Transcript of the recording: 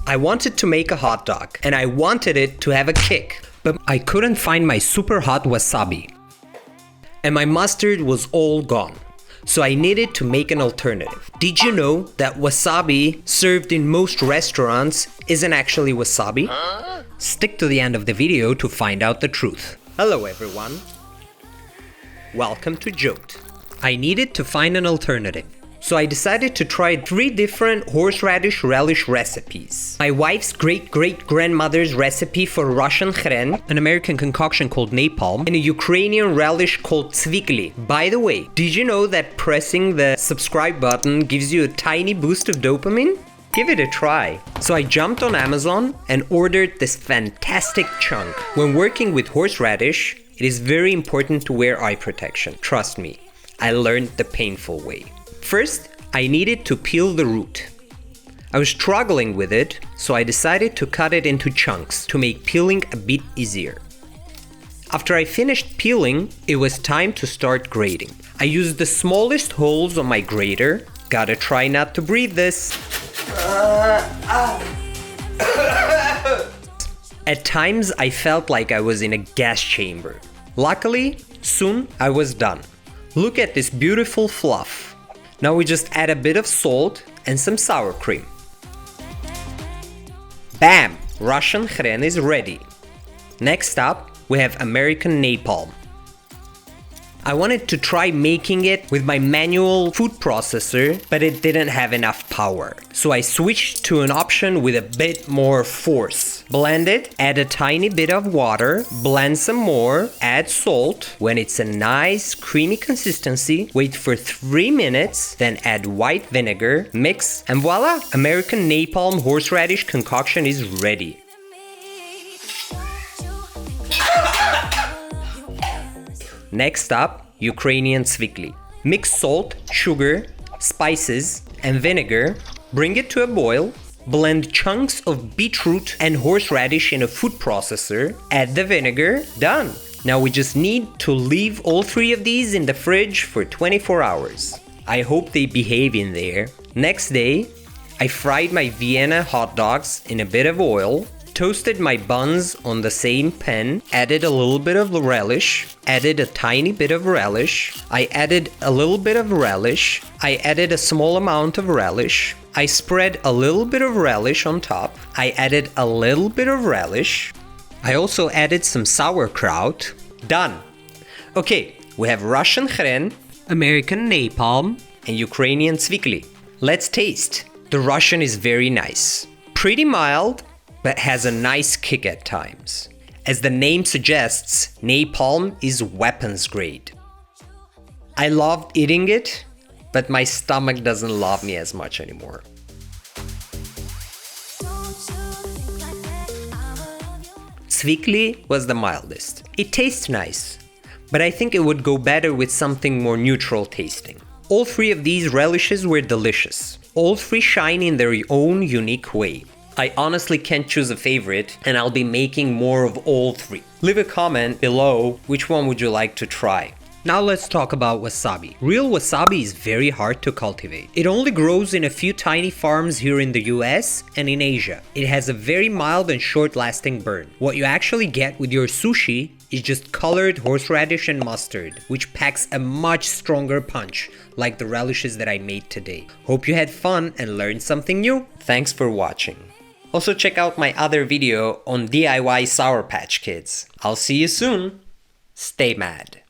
I wanted to make a hot dog, and I wanted it to have a kick, but I couldn't find my super hot wasabi. And my mustard was all gone, so I needed to make an alternative. Did you know that wasabi served in most restaurants isn't actually wasabi? Stick to the end of the video to find out the truth. Hello everyone. Welcome to Joked. I needed to find an alternative, so I decided to try 3 different horseradish relish recipes. My wife's great-great-grandmother's recipe for Russian Khren, an American concoction called Napalm, and a Ukrainian relish called Tsvikli. By the way, did you know that pressing the subscribe button gives you a tiny boost of dopamine? Give it a try. So I jumped on Amazon and ordered this fantastic chunk. When working with horseradish, it is very important to wear eye protection. Trust me, I learned the painful way. First, I needed to peel the root. I was struggling with it, so I decided to cut it into chunks to make peeling a bit easier. After I finished peeling, it was time to start grating. I used the smallest holes on my grater. Gotta try not to breathe this. At times, I felt like I was in a gas chamber. Luckily, soon I was done. Look at this beautiful fluff. Now we just add a bit of salt and some sour cream. Bam! Russian Khren is ready. Next up, we have American Napalm. I wanted to try making it with my manual food processor, but it didn't have enough power. So I switched to an option with a bit more force. Blend it, add a tiny bit of water, blend some more, add salt. When it's a nice creamy consistency, wait for 3 minutes, then add white vinegar, mix, and voila! American Napalm horseradish concoction is ready. Next up, Ukrainian Tsvikli. Mix salt, sugar, spices, and vinegar, bring it to a boil, blend chunks of beetroot and horseradish in a food processor, add the vinegar, done! Now we just need to leave all 3 of these in the fridge for 24 hours. I hope they behave in there. Next day, I fried my Vienna hot dogs in a bit of oil, toasted my buns on the same pan, added a little bit of relish, added a tiny bit of relish, I added a little bit of relish, I added a small amount of relish, I spread a little bit of relish on top, I added a little bit of relish, I also added some sauerkraut. Done! Okay, we have Russian Khren, American Napalm, and Ukrainian Tsvikli. Let's taste. The Russian is very nice. Pretty mild, but has a nice kick at times. As the name suggests, napalm is weapons grade. I loved eating it, but my stomach doesn't love me as much anymore. Tsvikli was the mildest. It tastes nice, but I think it would go better with something more neutral tasting. All 3 of these relishes were delicious. All 3 shine in their own unique way. I honestly can't choose a favorite, and I'll be making more of all 3. Leave a comment below which one would you like to try. Now let's talk about wasabi. Real wasabi is very hard to cultivate. It only grows in a few tiny farms here in the US and in Asia. It has a very mild and short-lasting burn. What you actually get with your sushi is just colored horseradish and mustard, which packs a much stronger punch, like the relishes that I made today. Hope you had fun and learned something new. Thanks for watching. Also check out my other video on DIY Sour Patch Kids. I'll see you soon. Stay mad.